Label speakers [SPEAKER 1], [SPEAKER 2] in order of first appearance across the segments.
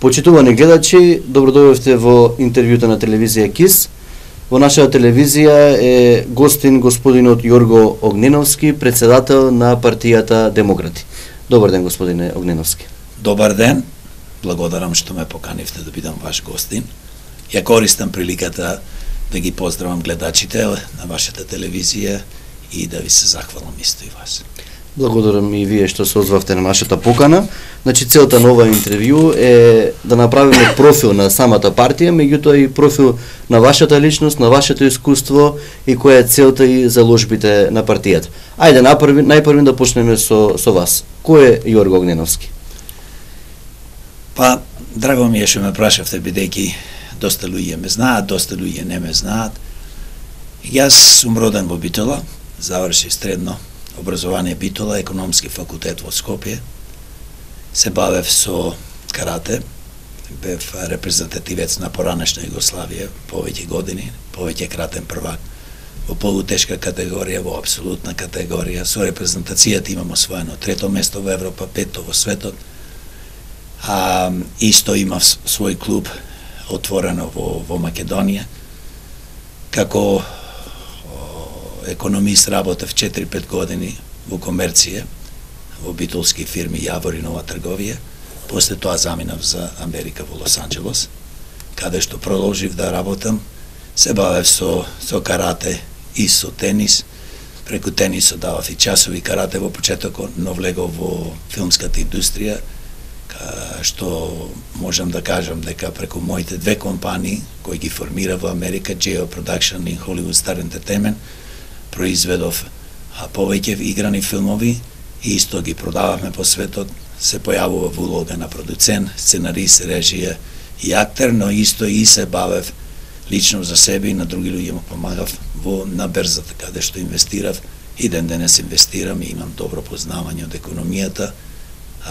[SPEAKER 1] Почитувани гледачи, добродојдовте во интервјуто на телевизија КИС. Во нашата телевизија е гостин господинот Јорго Огненовски, председател на партијата Демократи. Добар ден, господине Огненовски.
[SPEAKER 2] Добар ден. Благодарам што ме поканивте да бидам ваш гостин. Ја користам приликата да ги поздравам гледачите на вашата телевизија и да ви се захвалам исто и вас.
[SPEAKER 1] Благодарам и вие што се озвавте на нашата покана. Значи, целта на ова интервју е да направиме профил на самата партија, меѓутоа и профил на вашата личност, на вашето искуство и која е целта и заложбите на партијата. Ајде, најпрви да почнеме со вас. Кој е Јорго Огненовски?
[SPEAKER 2] Па, драго ми е што ме прашавте, бидејќи доста луѓе ме знаат, доста луѓе не ме знаат. Јас сум роден во Битола, завршив средно образование Битола, економски факултет во Скопје. Се бавев со карате, бев репрезентативец на поранешна Југославија повеќе години, повеќе кратен првак во полутешка категорија, во апсолутна категорија. Со репрезентацијата имам освоено 3-то место во Европа, 5-то во светот. Исто имав свој клуб отворено во Македонија. Како економист работев 4-5 години во комерција, во битолски фирми Јавор и Нова трговија. После тоа заминав за Америка во Лос Анџелес, каде што продолжив да работам. Се бавев со карате и со тенис. Преку тенисот давав и часови карате во почетокот, но влегов во филмската индустрија, што можам да кажам дека преку моите две компании кои ги формира во Америка, JO Production и Hollywood Star Entertainment, произведов повеќе играни филмови и исто ги продававме по светот. Се појавува во улога на продуцент, сценарист, режија и актер, но исто и се бавев лично за себе и на други луѓе му помагав на берзата, каде што инвестирав и ден денес инвестирам и имам добро познавање од економијата.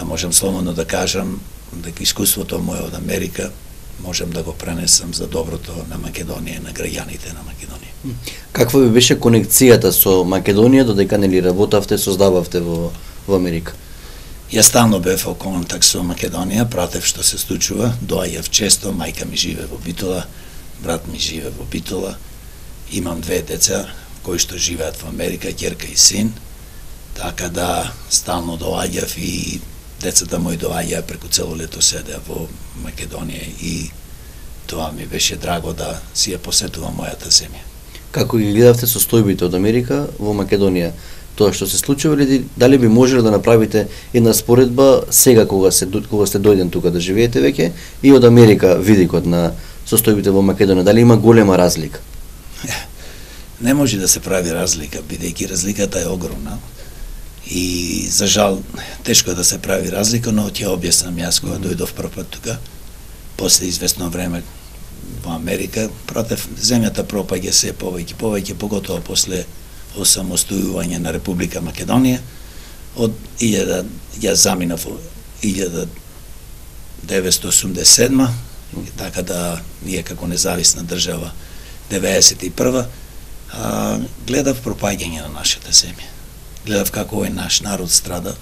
[SPEAKER 2] Можам слободно да кажам дека искуството моје од Америка можам да го пренесам за доброто на Македонија и на граѓаните на Македонија.
[SPEAKER 1] Каква ви беше конекцијата со Македонија додека нели работавте, создававте во Америка?
[SPEAKER 2] Јас стално бев во контакт со Македонија, пратев што се случува, доаѓав често, мајка ми живе во Битола, брат ми живе во Битола, имам две деца кои што живеат во Америка, ќерка и син, така да стално доаѓав и децата мои доаѓаа преку цело лето седеа во Македонија и тоа ми беше драго да си ја посетувам мојата земја.
[SPEAKER 1] Како ги гледавте состојбите од Америка во Македонија? Тоа што се случува или дали би можеле да направите една споредба сега кога сте дојден тука да живеете веќе и од Америка видикот на состојбите во Македонија, дали има голема разлика?
[SPEAKER 2] Не може да се прави разлика, бидејќи разликата е огромна. И за жал тешко е да се прави разлика, но ќе објаснам јас кога дојдов прв пат тука. После известно време во Америка, пратев земјата пропаѓа се повеќе, поготово после осамостојување на Република Македонија. Јас заминав во 1987, така да ние како независна држава 91 гледав пропаѓање на нашата земја. Гледав како овој наш народ страда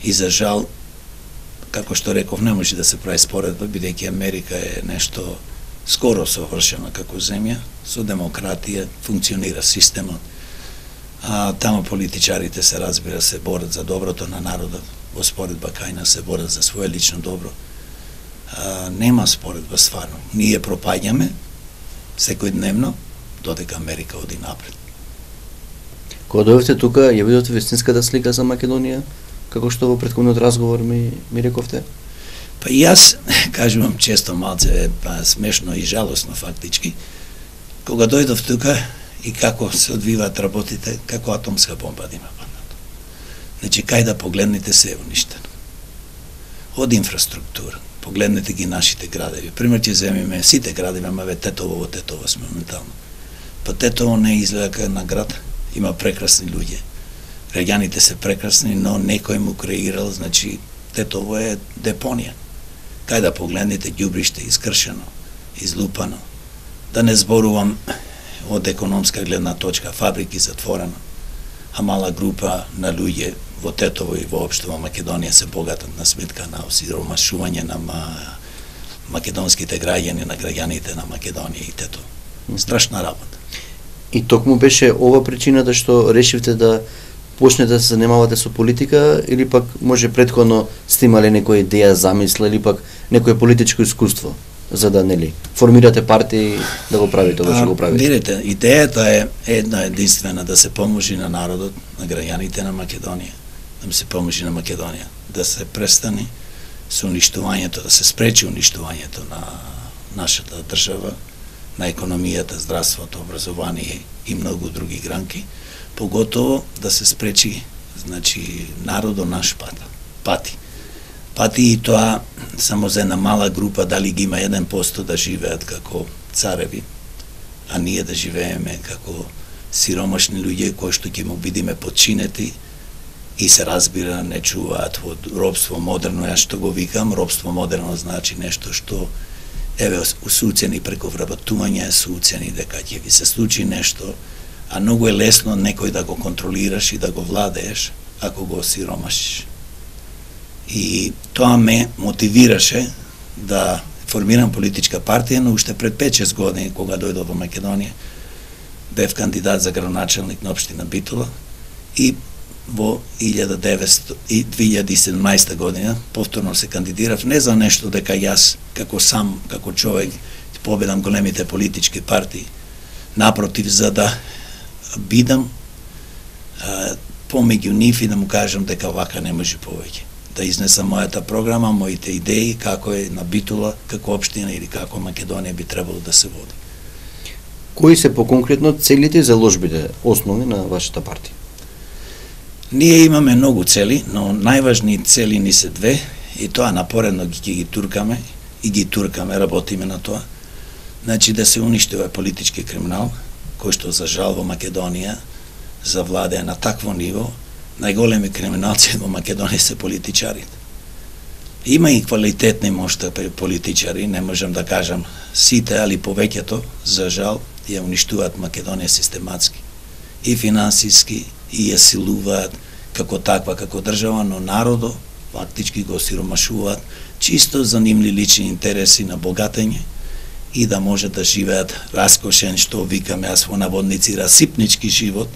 [SPEAKER 2] и за жал, како што реков, не може да се прави споредба, бидејќи Америка е нешто скоро совршено како земја, со демократија, функционира системот. Таму политичарите се разбира се борат за доброто на народот, во споредба кај нас се борат за своје лично добро. Нема споредба стварно. Ние пропаѓаме секојдневно додека Америка оди напред.
[SPEAKER 1] Кога дојдовте тука, ја видовте вистинската слика за Македонија, како што во претходниот разговор ми рековте?
[SPEAKER 2] Па јас кажувам често малце смешно и жалосно фактички. Кога дојдов тука и како се одвиваат работите, како атомска бомба да има паднато. Значи, кај да погледнете се е уништено. Од инфраструктура, погледнете ги нашите градови. Пример ќе земиме сите градови, ама Тетово сме моментално. Па Тетово не изгледа како на град, има прекрасни луѓе. Граѓаните се прекрасни, но некој му креирал, значи Тетово е депонија. Кај да погледнете ѓубриште искршено, излупано. Да не зборувам од економска гледна точка, фабрики затворено, а мала група на луѓе во Тетово и воопшто во Македонија се богатат на сметка на осиромашување на македонските граѓани, на граѓаните на Македонија и Тетово. Страшна работа.
[SPEAKER 1] И токму беше ова причината што решивте да почнете да се занимавате со политика, или пак може претходно сте имале некоја идеја, замисла, или пак некое политичко искуство, за да формирате партија и да го правите ова што го правите?
[SPEAKER 2] Видите, идејата е една единствена, да се поможи на народот, на граѓаните на Македонија, да се поможи на Македонија, да се престане со уништувањето, да се спречи уништувањето на нашата држава, на економијата, здравството, образование и многу други гранки, поготово да се спречи, значи, народот наш пати и тоа само за една мала група, дали ги има 1% да живеат како цареви, а ние да живееме како сиромашни луѓе кои што ќе му бидиме подчинети и се разбира не чуваат од робство модерно. Јас што го викам, робство модерно значи нешто што еве усуцени преку вработување, усуцени дека ќе ви се случи нешто, а многу е лесно некој да го контролираш и да го владееш ако го сиромашиш. И тоа ме мотивираше да формирам политичка партија, но уште пред 5-6 години кога дојдов во Македонија, бев кандидат за градоначелник на општина Битола и во 2017 година повторно се кандидирав, не за нешто дека јас како човек победам големите политички партии, напротив, за да бидам помеѓу нив и да му кажам дека вака не може повеќе. Да изнесам мојата програма, моите идеи, како е на Битола, како општина или како Македонија би требало да се води.
[SPEAKER 1] Кои се поконкретно целите и заложбите основни на вашата партија?
[SPEAKER 2] Ние имаме многу цели, но најважни цели ни се две, и тоа напоредно ги туркаме, и ги туркаме, работиме на тоа. Значи да се уништи овој политички криминал, кој што за жал во Македонија завладее на такво ниво. Најголеми криминалци во Македонија се политичарите. Има и квалитетни можда политичари, не можам да кажам сите, али повеќето, за жал, ја уништуваат Македонија систематски. И финансиски, и ја силуваат како таква, како држава, но народо фактички го сиромашуваат, чисто за нивни лични интереси на богатење и да може да живеат раскошен, што викаме аз во наводници, расипнички живот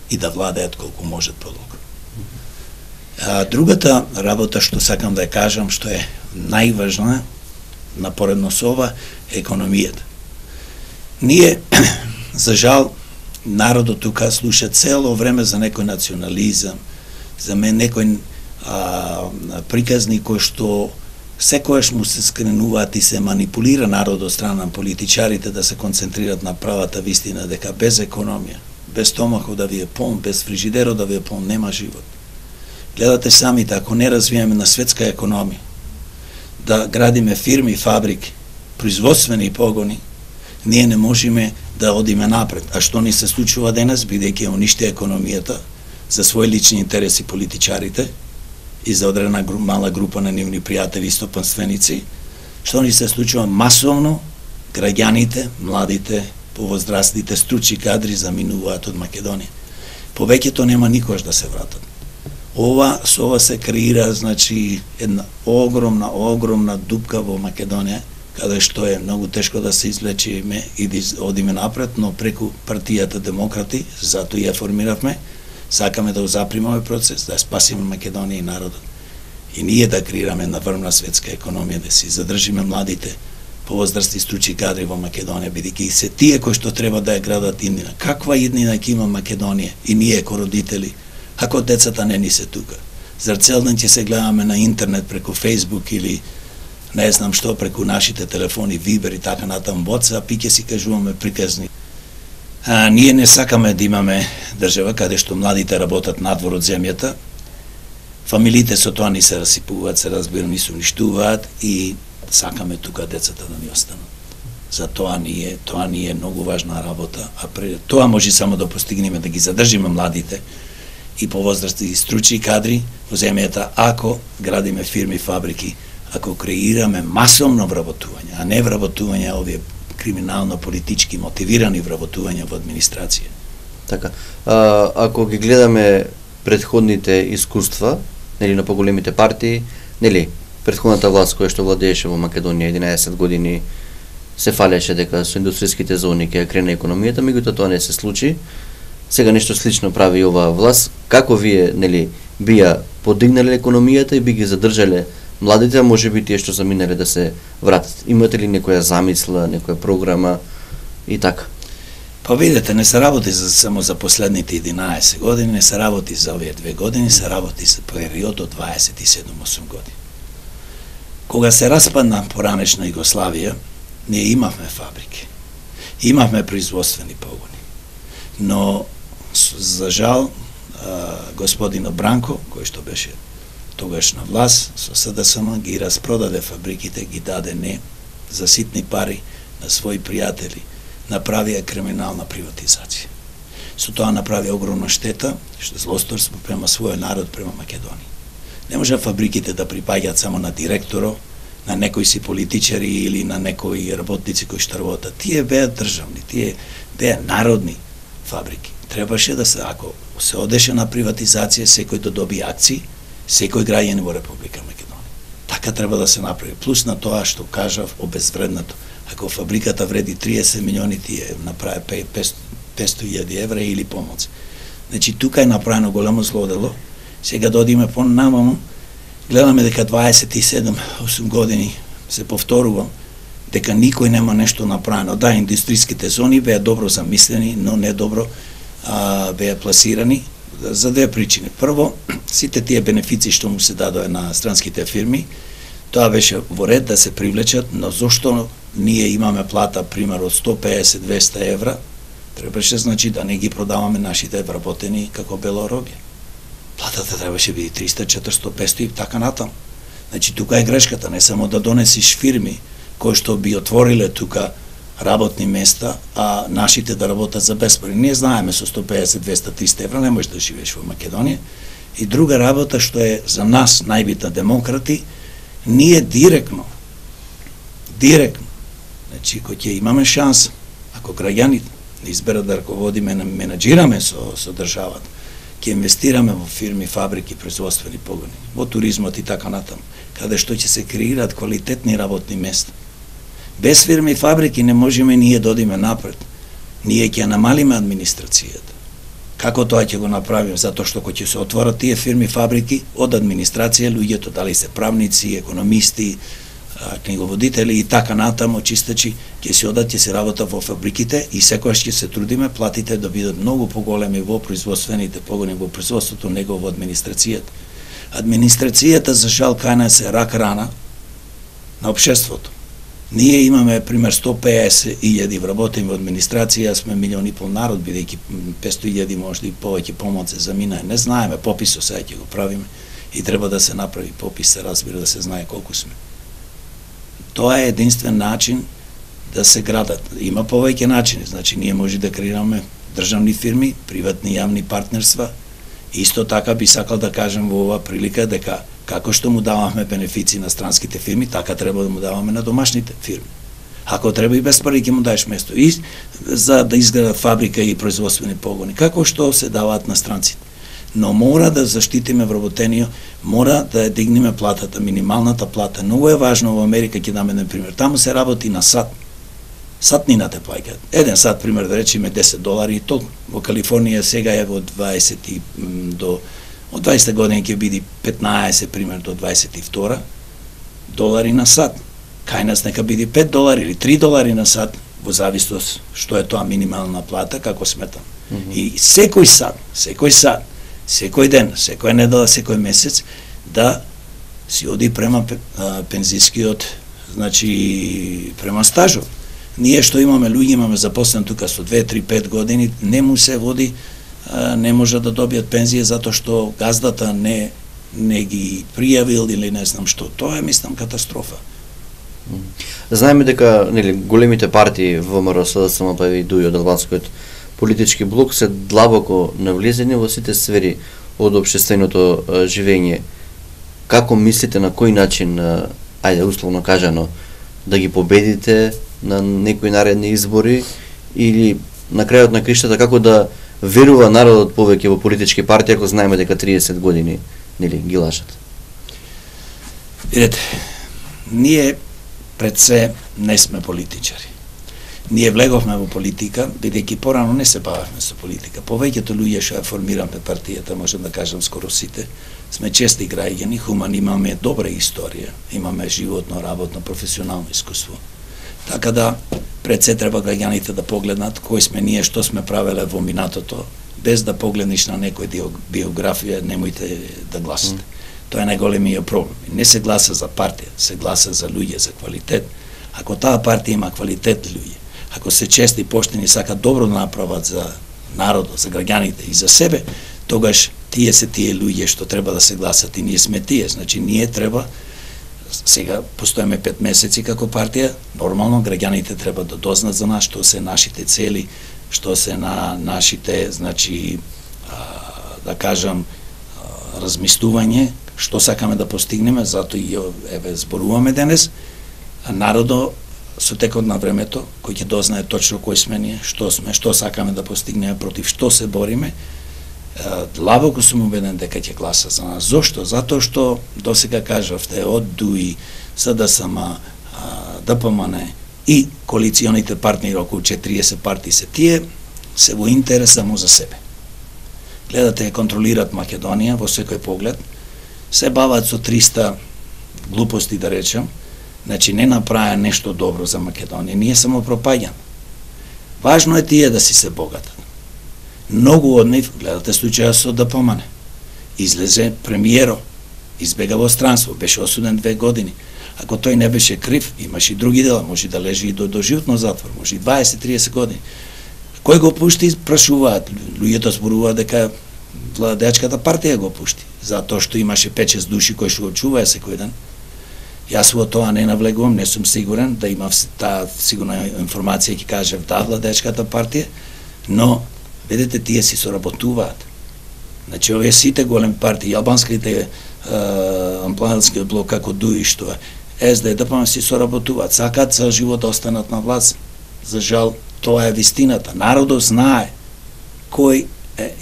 [SPEAKER 2] и да владеат колку можат подолго. Другата работа што сакам да ја кажам, што е најважна напоредно со ова, е економијата. Ние, за жал, народот тука слуша цело време за некој национализам, за некој приказни кои што секојаш му се скренуваат и се манипулира народот од страна на политичарите да се концентрират на правата вистина, дека без економија, без стомахот да ви е полн, без фрижидерот да ви е полн, нема живот. Гледате самите, ако не развиеме на светска економија, да градиме фирми, фабрики, производствени погони, ние не можеме да одиме напред. А што ни се случува денес, бидејќи уништи економијата за своји лични интереси политичарите и за одредена мала група на нивни пријатели и стопанственици, што ни се случува масовно, граѓаните, младите, повозрастните, стручи кадри заминуваат од Македонија. Повеќето нема никош да се вратат. Со ова се креира, значи, една огромна дупка во Македонија, каде што е многу тешко да се извлечиме и да одиме напред, но преку партијата Демократи, затоа ја формиравме, сакаме да заприме овој процес, да спасиме Македонија и народот. И ние да креираме една врвна светска економија, да си задржиме младите, повозрасти стручи кадри во Македонија, бидејќи се тие кои што треба да ја градат иднина. Каква иднина ќе има Македонија и ние како родители, ако децата не ни се тука? Зар цел ден ќе се гледаме на интернет преку Facebook или не знам што, преку нашите телефони, Viber и така натаму, WhatsApp, и ќе си кажуваме приказни. Ние не сакаме да имаме држава каде што младите работат надвор од земјата, фамилиите со тоа ни се расипуваат, се разбира, ни се уништуваат и сакаме тука децата да ни останат. За тоа ни е многу важна работа, а пред тоа може само да постигнеме да ги задржиме младите и повозрасти и стручи кадри во земјата, ако градиме фирми, фабрики, ако креираме масовно вработување, а не вработување овие криминално-политички мотивирани вработувања во администрација.
[SPEAKER 1] Така. Ако ги гледаме претходните искуства, нели на поголемите партии, нели претходната власт која што владееше во Македонија 11 години се фалеше дека со индустријските зони ќе крене економијата, меѓутоа тоа не се случи. Сега нешто слично прави и оваа власт. Како вие, нели, би ја подигнале економијата и би ги задржале младите, а може би тие што заминале да се вратат? Имате ли некоја замисла, некоја програма и така?
[SPEAKER 2] Па видете, не се работи само за последните 11 години, не се работи за овие 2 години, се работи за период од 27-8 години. Кога се распадна поранешна Југославија, ние имавме фабрики, имавме производствени погони, но за жал господино Бранко, кој што беше тогаш на власт, со СДСМ ги распродаде фабриките, ги даде не за ситни пари на своји пријатели, направија криминална приватизација. Со тоа направија огромна штета, што злосторство према својот народ, према Македонија. Не може фабриките да припаѓаат само на директоро, на некои си политичари или на некои работници кои што работат. Тие беа државни, тие беа народни фабрики. Требаше да се, ако се одеше на приватизација, секој да добие акции, секој граѓанин во Република Македонија. Така треба да се направи. Плюс на тоа што кажав, обезвреднато. Ако фабриката вреди 30 милиони, тие направи 500.000 евра или помоци. Значи, тука е направено големо злодело. Сега да одиме понамаму, гледаме дека 27-8 години се повторува, дека никој нема нешто направено. Да, индустријските зони беа добро замислени, но не добро беа пласирани за две причини. Прво, сите тие бенефици што му се дадоа на странските фирми, тоа беше во ред да се привлечат, но зошто ние имаме плата, пример, од 150-200 евра, требаше, значи, да не ги продаваме нашите вработени како бело робје. Платата требаше биде 300, 400, 500 и така натам. Значи, тука е грешката, не само да донесиш фирми кои што би отвориле тука работни места, а нашите да работат за безпари. Ние знаеме со 150, 200, 300 евра не можеш да живееш во Македонија. И друга работа што е за нас најбитна, демократи, ние директно, значи, кој ќе имаме шанс, ако граѓаните не изберат да раководиме, менаџираме со државата, ќе инвестираме во фирми, фабрики, производствени погони, во туризмот и така натаму, каде што ќе се креираат квалитетни работни места. Без фирми и фабрики не можеме ние да одиме напред. Ние ќе намалиме администрацијата. Како тоа ќе го направиме? Затоа што кога ќе се отворат тие фирми, фабрики, од администрација луѓето, дали се правници, економисти, книговодители и така натаму, чистачи, ќе се одат, ќе се работа во фабриките и секогаш ќе се трудиме платите да бидат многу поголеми во производствените погони, во производството, него во администрацијата. Администрацијата, за жал, кај нас е рак рана на општеството. Ние имаме, пример, 150.000 вработени во администрација, сме 1,5 милиони народ, бидејќи 500.000 можда и повеќе помоци заминае. Не знаеме, пописот сега ќе го правиме и треба да се направи попис, се разбира, да се знае колку сме. Тоа е единствен начин да се градат. Има повеќе начини, значи ние може да креираме државни фирми, приватни јавни партнерства. Исто така би сакал да кажем во оваа прилика дека како што му даваме бенефици на странските фирми, така треба да му даваме на домашните фирми. Ако треба и без пари ќе му даеш место и за да изградат фабрика и производствени погони, како што се даваат на странците. Но мора да заштитиме вработениот, мора да дигнеме платата, минималната плата. Многу е важно во Америка, ќе даме на пример. Таму се работи на сат. Сатнината плаќаат. Еден сат, пример, да речеме $10 и толку. Во Калифорнија сега е од 20 до од 20 години ќе биде 15, пример, до 22 долари на сат. Кај нас нека биде $5 или $3 на сат, во зависност што е тоа минимална плата, како сметам. И секој сат, секој ден, секоја недела, секој месец, да си оди према пензискиот, значи према стажот. Ние што имаме луѓе, имаме запослен тука со 2, 3, 5 години, не му се води, не може да добијат пензија затоа што газдата не ги пријавил или не знам што. Тоа е, мислам, катастрофа.
[SPEAKER 1] Знаеме дека големите партии ВМРО, СДСМ, па и ДУИ од албанскиот политички блок се длабоко навлезени во сите сфери од општественото живење. Како мислите на кој начин, ајде условно кажано, да ги победите, на некои наредни избори, или на крајот на криштата како да верува народот повеќе во политички партии ако знаеме дека 30 години нели ги лажат?
[SPEAKER 2] Видете, ние пред се не сме политичари. Ние влеговме во политика, бидејќи порано не се бавевме со политика. Повеќето луѓе што ја формираме партијата, можам да кажам скоро сите, сме чести граѓани, хумани, имаме добра историја, имаме животно, работно, професионално искуство. Така да пред се треба граѓаните да погледнат кои сме ние, што сме правеле во минатото, без да погледнеш на некој биографија, немојте да гласате. Тоа е најголемиот проблем. Не се гласа за партија, се гласа за луѓе, за квалитет. Ако таа партија има квалитет луѓе, ако се чести, поштени, сака добро да направат за народот, за граѓаните и за себе, тогаш тие се тие луѓе што треба да се гласат и ние сме тие. Значи ние треба, сега постоеме 5 месеци како партија, нормално граѓаните треба да дознаат за нас што се нашите цели, што се на нашите, значи, да кажам, размислување, што сакаме да постигнеме, затоа и еве зборуваме денес, а народот со текот на времето, кој ќе дознае точно кои сме ние, што сме, што сакаме да постигнеме, против што се бориме, длабоко сум убеден дека ќе гласа за нас. Зошто? Затоа што досега кажавте од ДУИ, СДСМ, ДПМН и коалиционите партнери, околу 40 партии се тие, се во интерес само за себе. Гледате, контролират Македонија во секој поглед, се бават со 300 глупости, да речем, значи не направи нешто добро за Македонија, ние само пропаѓаме. Важно е тие да си се богатат. Многу од нив, гледате случајот со ДПМН, излезе премиеро, избега во странство, беше осуден 2 години. Ако тој не беше крив, имаше и други дела, може да лежи и до доживотно затвор, може и 20-30 години. Кој го пушти, прашуваат, луѓето зборуваат дека владеачката партија го пушти, затоа што имаше 5-6 души кои што го чуваа секој ден. Јас во тоа не навлегувам, не сум сигурен, да има таа сигурна информација ќе кажев да владеачката партија, но видите тие си соработуваат. Значи овие сите големи партии, албанските ампланскиот блок како ДУИ што е, СД си соработуваат, сакаат цел живот да останат на власт. За жал, тоа е вистината. Народот знае кој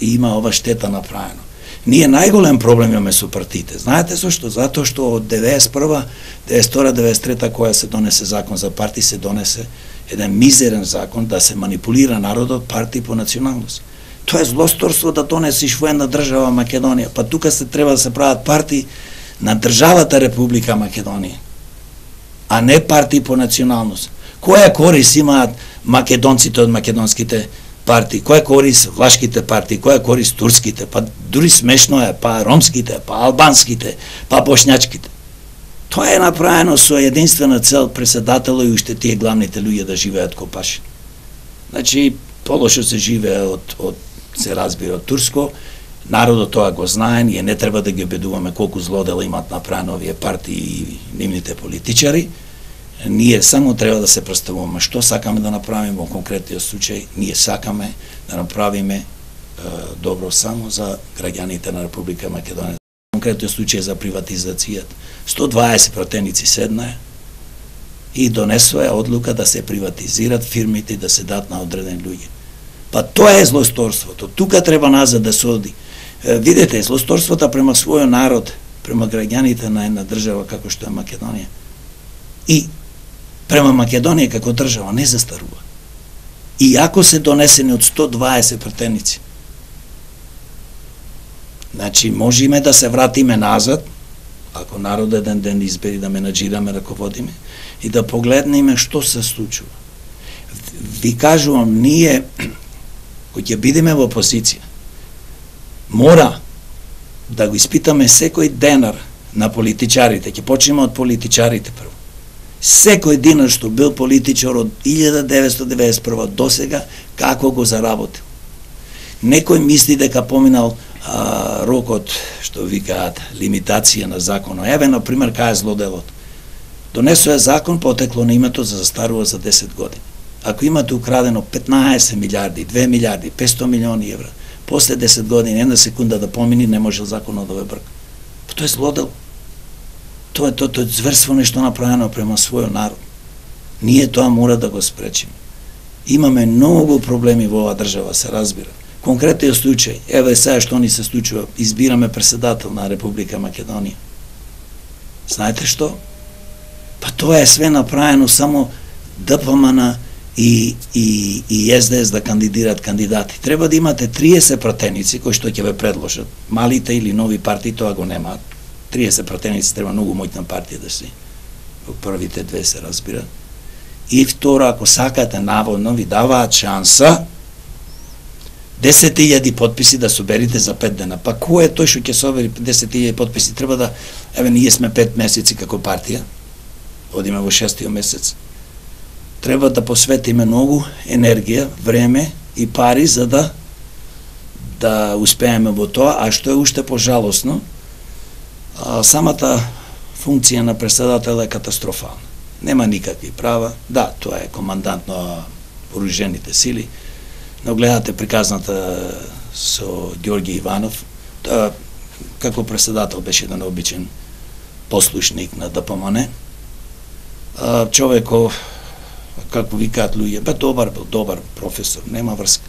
[SPEAKER 2] има ова штета направено. Ние најголем проблем имаме со партиите. Знаете зашто? Затоа што од 91, 92, 93 која се донесе закон за партии, се донесе еден мизерен закон да се манипулира народот партии по националност. Тоа е злосторство да донесиш во една држава Македонија, па тука се треба да се прават партии на државата Република Македонија, а не партии по националност. Која корис имаат македонците од македонските партии, која корис влашките партии, која корис турските, па дури смешно е, па ромските, па албанските, па бошњачките. Тоа е направено со единствена цел председателот и уште тие главните луѓе да живеат копаши. Значи, полошо се живее од се разбира од турско, народот тоа го знае, ние не треба да ги обидуваме колку злодела имат направено овие партии и нивните политичари. Ние само треба да се представуваме што сакаме да направиме во конкретниот случај. Ние сакаме да направиме добро само за граѓаните на Република Македонија. Конкретниот случај за приватизацијата. 120 пратеници седнаа и донесоа одлука да се приватизират фирмите и да се дадат на одредени луѓе. Па тоа е злосторството. Тука треба назад да се оди. Видете, злосторството према својот народ, према граѓаните на една држава како што е Македонија и према Македонија како држава не застарува. И ако се донесени од 120 пратеници, значи можеме да се вратиме назад, ако народ еден ден избери да менаџираме, раководиме, и да погледнеме што се случува. Ви кажувам, ние, кој ќе бидеме во опозиција, мора да го испитаме секој денар на политичарите. Ќе почнеме од политичарите прво. Секој динар што бил политичар од 1991 до сега, како го заработил. Некој мисли дека поминал рокот, што викаат, лимитација на законот. Еве, например, кај е злоделот. Донесоа закон, потекло на името за застарува за 10 години. Ако имате украдено 15 милиарди, 2 милиарди, 500 милиони евра, после 10 години, една секунда да помини, не може законот да ве брка. Тоа е злодел. Тоа е зверство нешто направено према својот народ. Ние тоа мора да го спречиме. Имаме многу проблеми во оваа држава, се разбира. Конкретниот случај, еве сега што ни се случува, избираме председател на Република Македонија. Знаете што? Па тоа е све направено само ДПМН и СДС да кандидират кандидати. Треба да имате 30 пратеници кои што ќе ве предложат. Малите или нови партии тоа го немаат. 30 пратеници треба многу моќна партија да си. Во првите две се разбира. И второ, ако сакате наводно, ви даваат шанса 10.000 подписи да соберите за 5 дена. Па кој е тој што ќе собери 10.000 подписи? Треба да, еве, ние сме 5 месеци како партија, одиме во 6-тиот месец. Треба да посветиме многу енергија, време и пари за да успееме во тоа, а што е уште пожалосно, самата функција на председател е катастрофална. Нема никакви права. Да, тоа е командант на вооружените сили, но гледате приказната со Ѓорѓи Иванов, тоа како председател беше еден обичен послушник на ДПМН. Човеков, како викаат луѓе, бил добар професор, нема врска.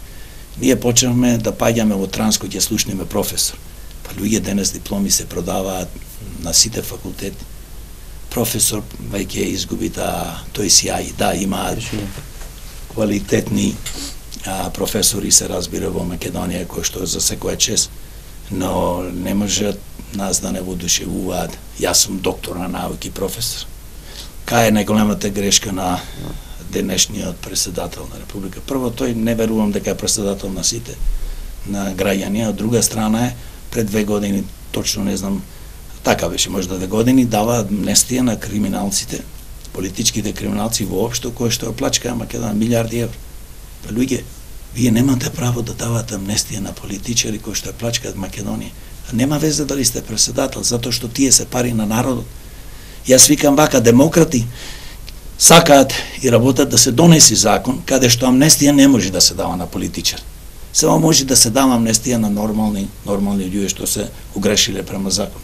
[SPEAKER 2] Ние почнавме да паѓаме во Транско, ќе слушнеме професор. Па луѓе денес дипломи се продаваат на сите факултети. Професор веќе изгуби тој сјај. Да, имаат квалитетни професори, се разбира, во Македонија, кој што за секоја чест, но не можат нас да не воодушевуваат. Јас сум доктор на науки, професор. Кај е најголемата грешка на денешниот председател на Република? Прво, тој не верувам дека е председател на сите, на граѓани, а од друга страна е, пред 2 години, точно не знам, така беше, може да 2 години, дава амнестија на криминалците, политичките криминалци воопшто, кои што плачкаа Македонија милиарди евро. Па луѓе, вие немате право да давате амнестија на политичари кои што плачкаат Македонија. Нема везе дали сте председател, затоа што тие се пари на народот. Јас викам вака, демократи сакаат и работат да се донеси закон каде што амнестија не може да се дава на политичар. Само може да се дава амнестија на нормални луѓе што се огрешиле према закон.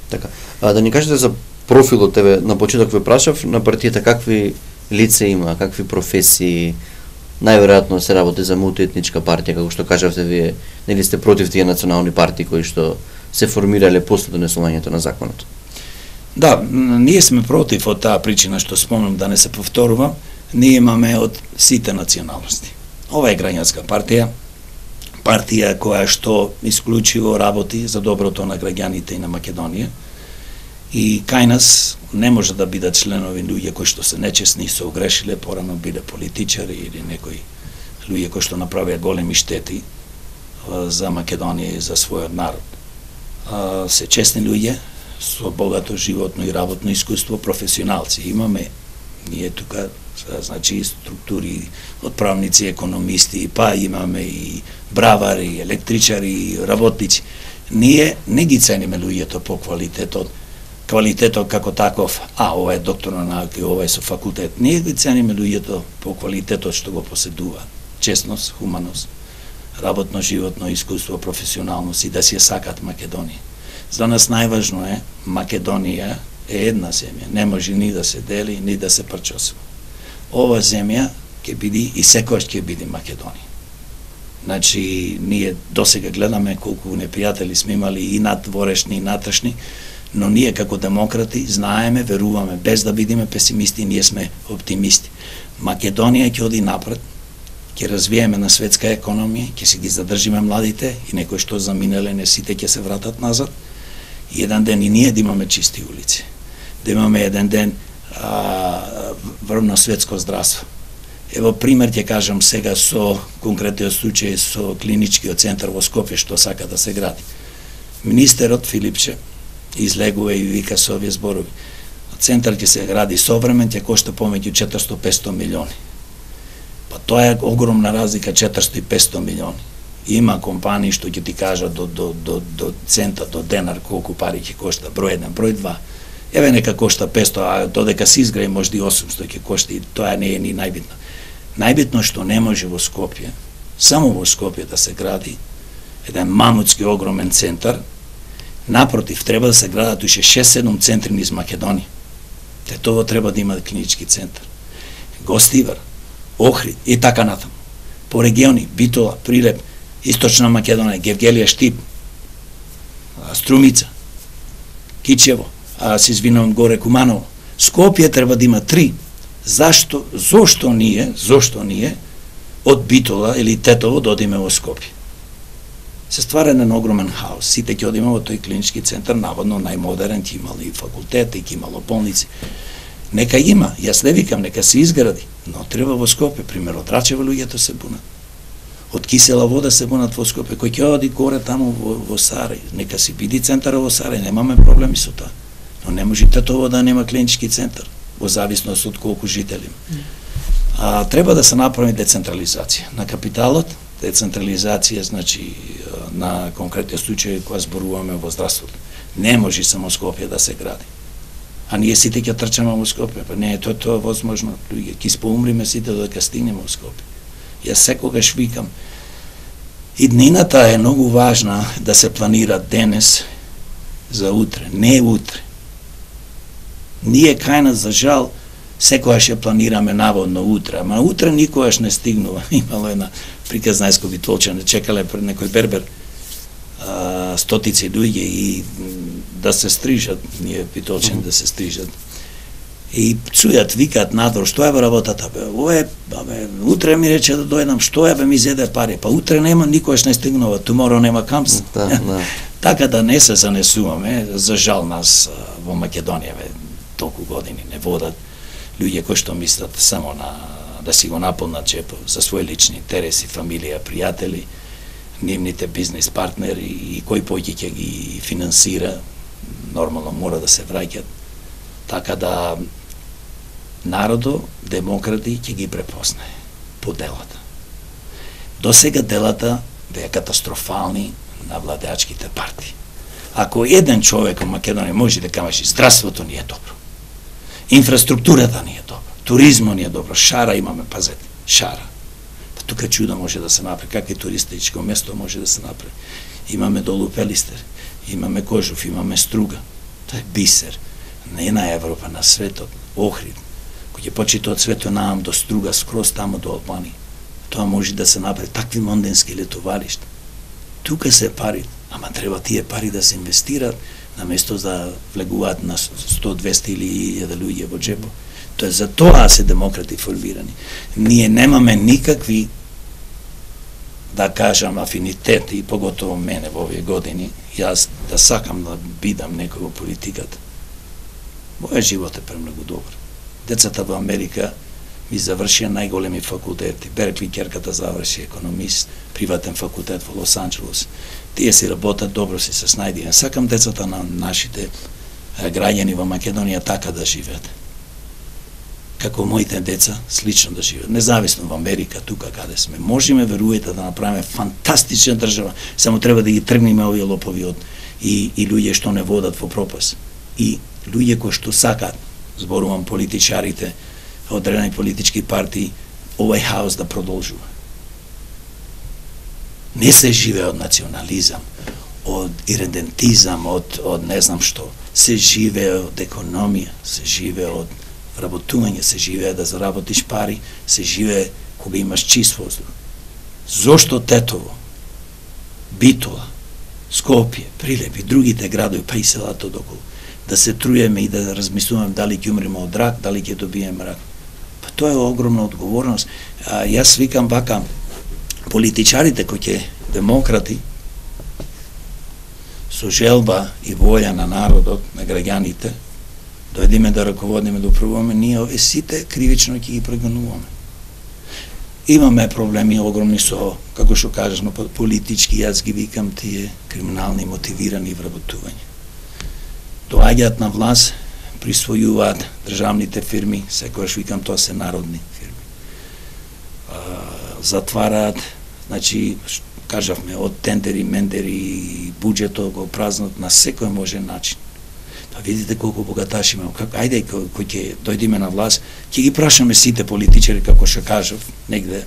[SPEAKER 1] Така. Да ни кажете за профилот, тебе на почеток ве прашав, на партијата какви лица има, какви професии, најверојатно се работи за мултиетничка партија, како што кажавте вие, нели сте против тие национални партии кои што се формирале после донесувањето на законот?
[SPEAKER 2] Да, ние сме против од таа причина што спомнам да не се повторувам, ние имаме од сите националности. Ова е граѓанска партија која што исклучиво работи за доброто на граѓаните и на Македонија. И кај нас не може да бидат членови луѓе кои што се нечесни и се огрешиле, порано биле политичари или некои луѓе кои што направија големи штети за Македонија и за својот народ. Се честни луѓе со богато животно и работно искуство, професионалци. Имаме ние тука, значи, структури од правници, економисти, па имаме и бравари, електричари, работници. Ние не ги цениме луѓето по квалитетот како таков, ова е доктор на науки, ова е со факултет. Ние ги цениме луѓето по квалитетот што го поседува. Честност, хуманост, работно животно искуство, професионалност и да си ја сакат Македонија. За нас најважно е, Македонија е една земја, не може ни да се дели, ни да се прчосува. Ова земја ќе биде и секојаш ќе биде Македонија. Значи, ние досега гледаме колку непријатели сме имали и надворешни и натрешни, но ние како демократи знаеме, веруваме, без да бидеме песимисти, ние сме оптимисти. Македонија ќе оди напред, ќе развиеме на светска економија, ќе си ги задржиме младите и некои што заминале, не сите ќе се вратат назад. И еден ден и ние да имаме чисти улици, да имаме еден ден врвно светско здравство. Ево пример ќе кажам сега со конкретниот случај со клиничкиот центар во Скопје што сака да се гради. Министерот Филипче излегува и вика со овие зборови. Центар ќе се гради современ, ќе кошта помеѓу 400-500 милиони. Па тоа е огромна разлика, 400 и 500 милиони. Има компании што ќе ти кажат до цента, до денар колку пари ќе кошта, број 1, број 2. Еве нека кошта 500, а додека се изгради може и 800 ќе кошта, и тоа не е ни најбитно. Најбитно што не може во Скопје, само во Скопје да се гради еден мамутски огромен центар. Напротив, треба да се градат уште 6-7 центри низ Македонија. Тетово треба да има клинички центар. Гостивар, Охрид и така натаму. По региони, Битола, Прилеп, Источна Македонија, Гевгелија, Штип, Струмица, Кичево, се извинувам горе Куманово. Скопје треба да има 3. Зошто ние од Битола или Тетово да одиме во Скопје? Се ствара еден огромен хаос. Сите ќе одиме во тој клинички центар, наводно најмодерен, ќе имало и факултети, ќе имало болници. Нека има, јас не викам, нека се изгради, но треба во Скопје, пример, од Рачево луѓето се бунат. Од кисела вода се бунат во Скопје, кој ќе оди горе таму во Сарај, нека си биди центар во Сарај, немаме проблеми со тоа. Но не може Тетово да нема клинички центар, во зависност од колку жители. Треба да се направи децентрализација на капиталот, децентрализација, значи, на конкретни случаи кога зборуваме во здравството. Не може само Скопје да се гради. А ние сите ќе трчаме во Скопје, па не е тоа возможно. Луѓе, ќе споумриме сите додека стигнеме во Скопје. Јас секогаш викам, иднината е многу важна да се планира денес за утре, не утре. Ние кај нас, за жал, секогаш ја планираме наводно утре, ама утре никогаш не стигнува. Имало една приказна Битолчани, чекале пред некој бербер стотици луѓе и да се стрижат, ние Битолчани да се стрижат. И чујат, викаат надвор, што е бе работата бе? Утре ми рече да дојдам, што е бе ми зеде пари? Па утре нема, никогаш не стигнува, tomorrow нема comes. Така да не се занесуваме, за жал нас во Македонија толку години не водат луѓе кои што мислат само да си го наполнат джепот за своји лични интереси, фамилија, пријатели, нивните бизнес партнери и кој поќе ќе ги финансира, нормално мора да се враќат. Така да народо, демократи ќе ги препознае по делата. До сега делата беа катастрофални на владеачките партии. Ако еден човек во Македонија може да каже здравството ни е добро, инфраструктурата ни е добро, туризмо ни е добро, Шара имаме, пазете, Шара. Па тука чудо може да се направи, какви туристичко место може да се направи. Имаме долу Пелистер, имаме Кожув, имаме Струга. Тоа е бисер. Не на Европа, на светот, Охрид, кој ќе почита од свето наам до Струга, скроз тамо до Албанија. Тоа може да се направи такви монденски летоваришта. Тука се пари, ама треба тие пари да се инвестираат, наместо да влегуваат на 100, 200 или 1000 луѓе во джепо. Тоа за тоа се демократи формирани. Ние немаме никакви, да кажам, афинитети, и поготово мене во овие години, јас да сакам да бидам некој во политиката. Мојот живот е премногу добар. Децата во Америка ми завршија најголеми факултети. Беркли ќерката заврши економист, приватен факултет во Лос Анџелес. Тие си работат добро, си се снајдија. Сакам децата на нашите граѓани во Македонија така да живеат. Како моите деца, слично да живеат. Независно во Америка, тука каде сме. Можеме, верувајте, да направиме фантастична држава, само треба да ги тргнеме овие лопови и луѓе што не водат во пропаст. И луѓе кои што сакаат, зборувам политичарите, одредени политички партии, овај хаос да продолжува. Не се живее од национализам, од иредентизам, од не знам што. Се живее од економија, се живее од работување, се живее да заработиш пари, се живее кога имаш чист воздух. Зошто Тетово, Битола, Скопје, Прилеп и другите градови, па и селато доколу, да се труеме и да размислуваме дали ќе умреме од рак, дали ќе добиеме рак. Па тоа е огромна одговорност. Јас викам вака, политичарите кои ќе демократи, со желба и волја на народот, на граѓаните, дојдеме да раководиме, да управуваме, ние овие сите кривично ќе ги прогонуваме. Имаме проблеми огромни со, како што кажеш, но политички, јас ги викам тие криминални мотивирани вработување. Доаѓаат на власт, присвојуваат државните фирми, секогаш викам тоа се народни фирми. Затвараат, значи, кажавме, од тендери, мендери, буџетот го празнат на секој можен начин. Па видите колку богаташи имаме. Ајде, кој ќе дојдеме на власт, ќе ги прашаме сите политичари, како што кажав, негде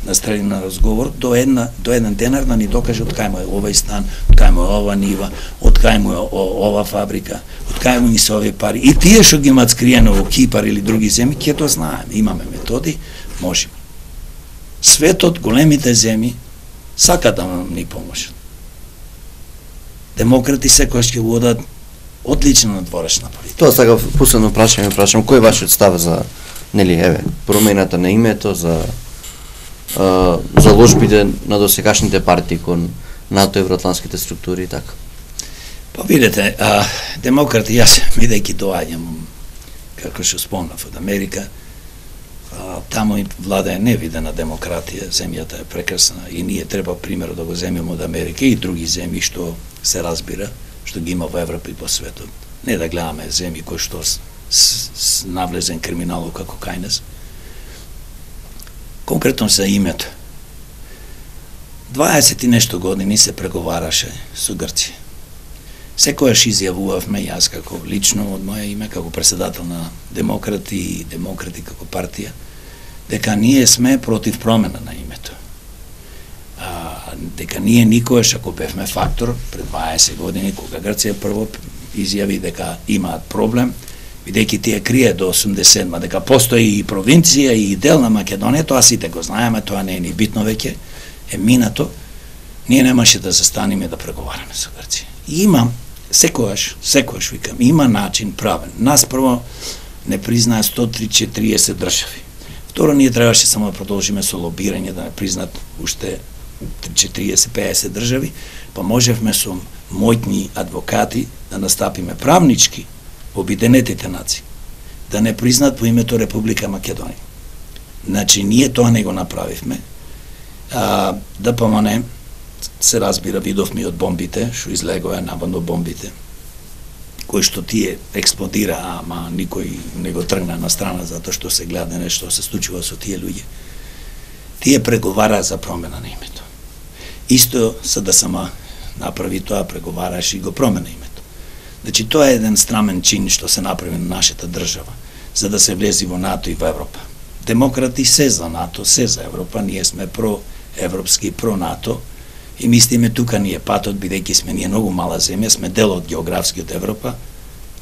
[SPEAKER 2] настрели на разговор до еден денар да ни докаже од кај му е овој стан, од кај му е ова нива, од кај му е ова фабрика, од кај му се овие пари. И тие што ги имаат скриено во Кипар или други земји, ќе тоа знаеме, имаме методи, можеме. Светот, големите земји сака да ни поможат. Демократи секојаш ќе водат одлична надворешна политика.
[SPEAKER 1] Тоа сега последно прашање, кој е вашиот став за промената на името, за заложбите на досегашните партии кон НАТО, евроатлантските структури и така?
[SPEAKER 2] Па видете, демократи, јас бидејќи доаѓам, како што спомнав, од Америка, таму влада е невидена демократија, земјата е прекрасна и ние треба пример да го земеме од Америка и други земји што се разбира, што ги има во Европа и по светот. Не да гледаме земји кои што с навлезен криминал како кај нас. Конкретно за името. 20 и нешто години се преговараше со Грција. Секојаш изјавувавме, јас како лично од моје име, како председател на демократи и демократи како партија, дека ние сме против промена на името. Дека ние никогаш, ако бевме фактор пред 20 години, кога Грција прво изјави дека имаат проблем, бидејќи тие крие до 87-ма, дека постои и провинција и дел на Македонија, тоа сите го знаеме, тоа не е ни битно веќе, е минато, ние немаше да застанеме да преговараме со Грција. И има, секојаш викам, има начин правен. Нас прво не признаа 130 држави. Второ, ние требаше само да продолжиме со лобирање, да не признат уште 40-50 држави, па можевме со мојни адвокати да настапиме правнички во Обединетите нации, да не признат по името Република Македонија. Значи, ние тоа не го направивме. ДПМН, се разбира, видовме од бомбите, што излегоа наводно бомбите, кои што тие експлодира, ама никој не го тргна на страна затоа што се гледа нешто се случува со тие луѓе. Тие преговараа за промена на името. Исто за да сама направи тоа, преговараш и го промена името. Значи, тоа е еден срамен чин што се направи на нашата држава, за да се влези во НАТО и во Европа. Демократи се за НАТО, се за Европа, ние сме проевропски, про-НАТО, и мислиме тука ни е патот, бидејќи сме ние многу мала земја, сме дел од географски од Европа,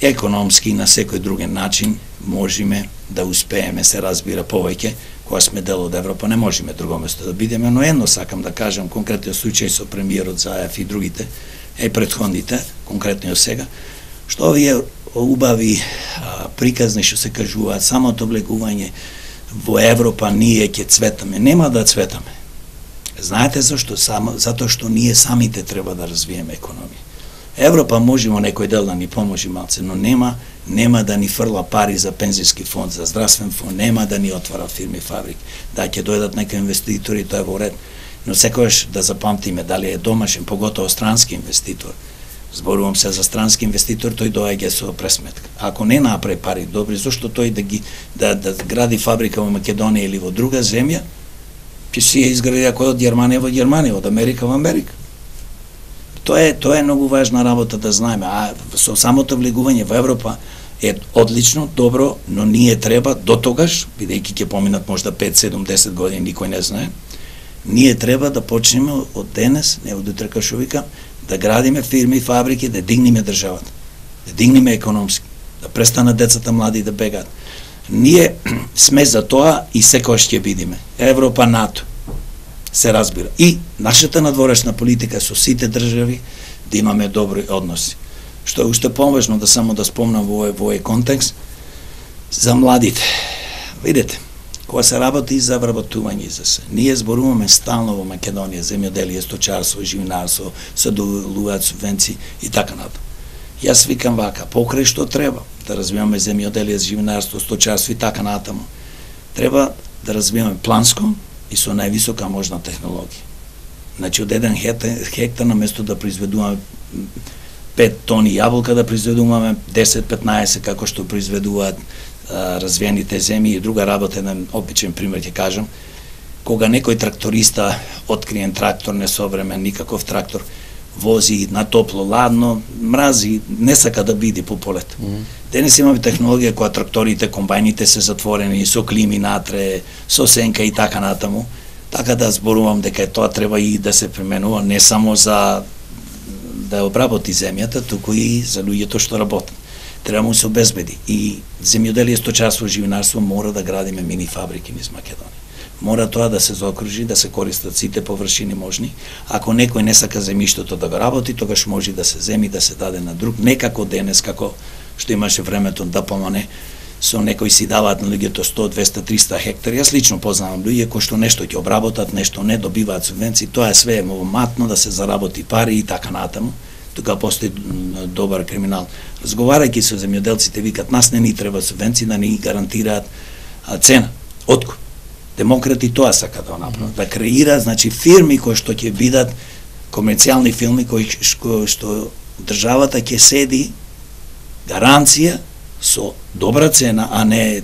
[SPEAKER 2] економски и на секој друген начин можеме да успееме, се разбира повеќе, кога сме дел од Европа, не можеме друго место да бидеме, но едно сакам да кажам, конкретниот случај со премиерот Заев и другите, предходните, конкретно сега, што овие убави приказни што се кажуваат, самото влегување во Европа ние ќе цветаме, нема да цветаме. Знаете зашто? Затоа што ние самите треба да развиеме економија. Европа може во некој дел да ни поможи малце, но нема да ни фрла пари за пензиски фонд, за здравствен фонд, нема да ни отвара фирми, фабрики. Да, ќе дојдат некои инвеститори, тоа е во ред, но секогаш да запамтиме дали е домашен, поготово странски инвеститор. Зборувам се за странски инвеститор, тој доаѓа со пресметка. Ако не направи пари добри, зашто тој да гради фабрика во Македонија или во друга земја, ќе си ја изгради ако од Германија во Германија, од Америка во Америка. Тоа е многу важна работа да знаеме, а со самото влегување во Европа е одлично, добро, но ние треба до тогаш, бидејќи ќе поминат можда 5, 7, 10 години, никој не знае, ние треба да почнеме од денес, не од утре, што викам, да градиме фирми, фабрики, да дигнеме државата, да дигнеме економски, да престанат децата млади да бегаат. Ние сме за тоа и секојаш ќе бидеме. Европа, НАТО, се разбира. И нашата надворешна политика со сите држави да имаме добри односи. Што е уште поважно да само да спомнам во овој контекст за младите. Видете, кога се работи за вработување за се. Ние зборуваме стално во Македонија земјоделие, сточарство, живинарство, садолуваат субвенции и така натаму. Јас викам вака, покрај што треба да развиваме земјоделие, живинарство, сточарство и така натаму. Треба да развиваме планско и со највисока можна технологија. Значи, од еден хектар на место да произведуваме 5 тони јаболка, да произведуваме 10-15, како што произведуваат развиените земји. И друга работа, еден обичен пример ќе кажам, кога некој тракториста откриен трактор, несовремен, никаков трактор, вози на топло, ладно, мрази, не сака да биде по полето. Денес имаме технологија која тракторите, комбајните се затворени, со клими натре, со сенка и така натаму. Така да зборувам дека тоа треба и да се применува не само за да обработи земјата, туку и за луѓето што работат. Треба му се обезбеди. И земјоделие, сточарство, живинарство мора да градиме мини фабрики низ Македонија. Мора тоа да се заокружи, да се користат сите површини можни. Ако некој не сака земјиштето да го работи, тогаш може да се земи, да се даде на друг, не како денес, како што имаше времето да помане, со некои си даваат на луѓето 100, 200, 300 хектари. Јас лично познавам луѓе кои што нешто ќе обработат, нешто не, добиваат субвенции, тоа е све матно да се заработи пари и така натаму. Тука постои добар криминал. Разговарајќи со земјоделците, викат, нас не ни треба субвенции, да ни гарантираат цена, откуп. Демократи тоа сака да направат, да креира, значи, фирми кои што ќе бидат комерцијални фирми кои што државата ќе седи гаранција со добра цена, а не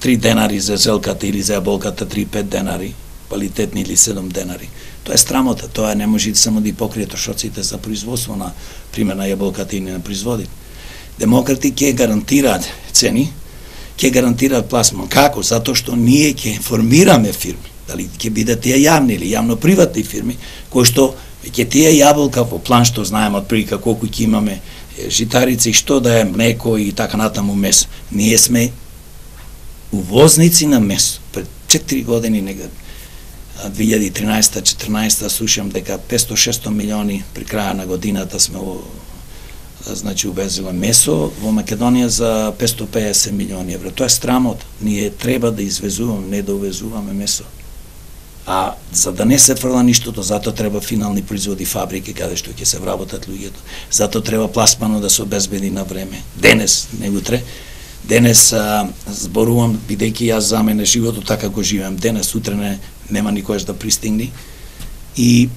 [SPEAKER 2] 3 денари за зелката или за јаболката 3-5 денари, квалитетни или 7 денари. Тоа е страмота, тоа не може само да и покрие трошоците за производство на пример на јаболката или на производите. Демократи ќе гарантираат цени, ќе гарантираат пласман. Како? Затоа што ние ќе формираме фирми, дали ќе бидат тие јавни или јавно-приватни фирми, кои што ќе тие јаболка во план што знаеме отприлика колку ќе имаме житарици, што да е млеко и така натаму месо. Ние сме увозници на месо. Пред 4 години, 2013-14 слушам дека 500-600 милиони при краја на годината сме значи увезиле месо во Македонија за 550 милиони евро. Тоа е страмот. Ние треба да извезуваме, не да увезуваме месо. А за да не се фрла ништото, затоа треба финални производи, фабрики каде што ќе се вработат луѓето. Затоа треба пласмано да се обезбеди на време. Денес, не утре. Денес зборувам, бидејќи јас за мене животот така го живеам денес, утре нема никогаш да пристигни. И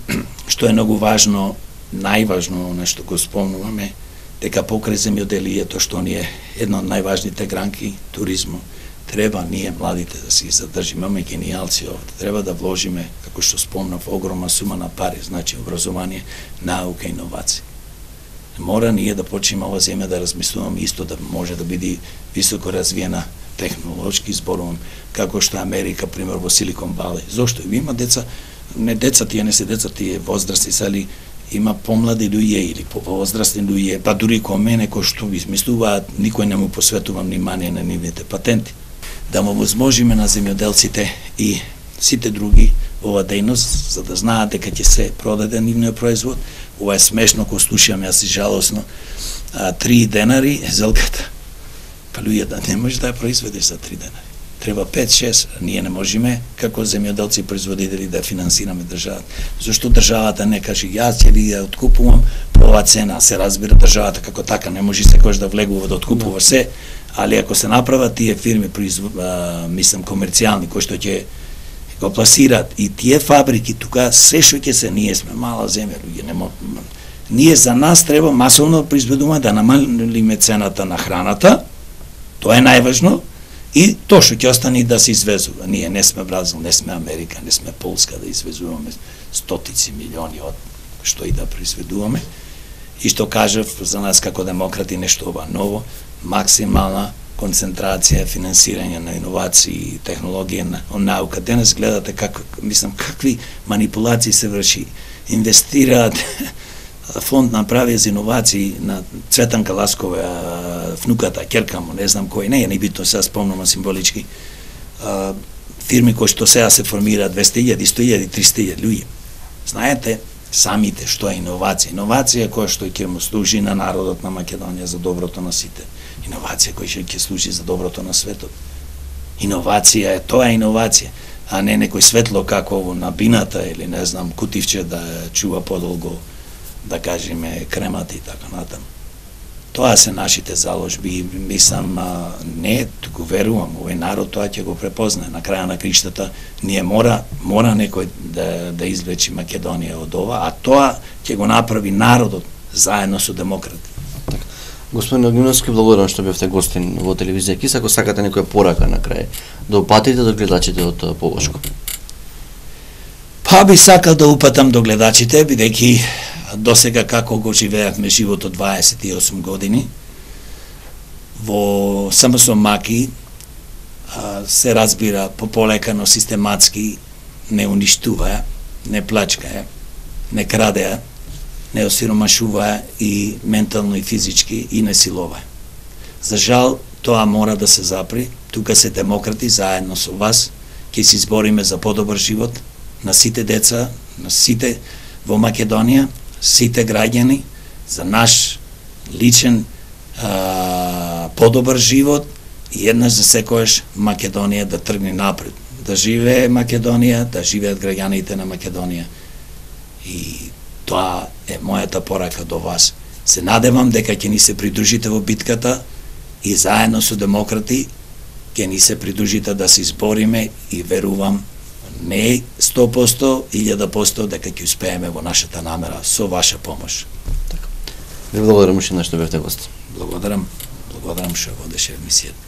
[SPEAKER 2] што е многу важно, најважно нешто го спомнуваме, дека покрај земјоделието, што ни е една од најважните гранки, туризмот, треба ние младите да си задржиме, имаме гениалци овде, треба да вложиме, како што спомнав, огромна сума на пари, значи образование, наука, иновации. Мора ние да почнеме ова земја да размислуваме исто да може да биде високо развиена технолошки, зборувам, како што Америка, пример, во Силикон Вали. Зошто? Има деца, не деца, тие не се деца, тие возрасти, али има помлади луѓе или повозрастни луѓе, па дури кој мене, кои што измислуваат, никој не му посветува внимание на нивните патенти. Да му возможиме на земјоделците и сите други ова дејност, за да знаат дека ќе се продаде нивниот производ. Ова е смешно, кога слушам, јас и жалосно, 3 денари зелката. Па луѓе, не може да ја произведеш за 3 денари. Треба 5-6, ние не можеме како земјоделци производители да финансираме државата. Зошто државата не каже јас ќе ви ја откупувам по ова цена, се разбира државата како така, не може секојаш да влегува да откупува се, али ако се направат тие фирми мислам комерцијални кои што ќе го пласираат и тие фабрики тука се што ќе се, ние сме мала земја, луѓе, ние за нас треба масовно произведуваме да намалиме цената на храната, тоа е најважно. И тоа што ќе остане да се извезува. Ние не сме Бразил, не сме Америка, не сме Полска да извезуваме стотици милиони од што и да произведуваме. И што кажав за нас како демократи нешто ова ново, максимална концентрација, финансирање на иновации, технологија, на наука. Денес гледате какви манипулации се врши. Инвестираат фонд направи за иновации на Цветанка Ласкова, внуката, ќерка му, не знам кој, не е небитно, сега спомнувам символички, фирми кои што сега се формираат 200.000, 100.000, 300.000 луѓе. Знаете самите што е иновација. Иновација која што ќе му служи на народот на Македонија за доброто на сите. Иновација која што ќе служи за доброто на светот. Иновација е, тоа е иновација, а не некој светло како на бината или не знам кутивче да чува подолго, да кажеме кремати и така натаму. Тоа се нашите заложби, мислам, не, туку верувам, овој народ тоа ќе го препознае. На краја на криштата ние мора некој да извлечи Македонија од ова, а тоа ќе го направи народот заедно со демократи.
[SPEAKER 1] Господин Огневски, благодарам што бевте гостин во телевизија КИС. Ако сакате некоја порака на крај, да упатите до гледачите од Полошко.
[SPEAKER 2] Па би сакал да упатам до гледачите, бидејќи досега како го живеавме животот 28 години, само со маки се разбира пополекано, систематски, не уништува, не плачка, не краде, не осиромашува и ментално и физички и не силува. За жал, тоа мора да се запри. Тука се демократи заедно со вас, ќе се избориме за подобар живот на сите деца, на сите во Македонија, сите граѓани, за наш личен подобар живот и еднаш за секојаш Македонија да тргне напред. Да живее Македонија, да живеат граѓаните на Македонија. И тоа е мојата порака до вас. Се надевам дека ќе ни се придружите во битката и заедно со демократи ќе ни се придружите да се избориме и верувам не 100%, 1000% дека ќе успееме во нашата намера со ваша помош.
[SPEAKER 1] Ви благодарам уште што бевте гост.
[SPEAKER 2] Благодарам што водеше емисијата.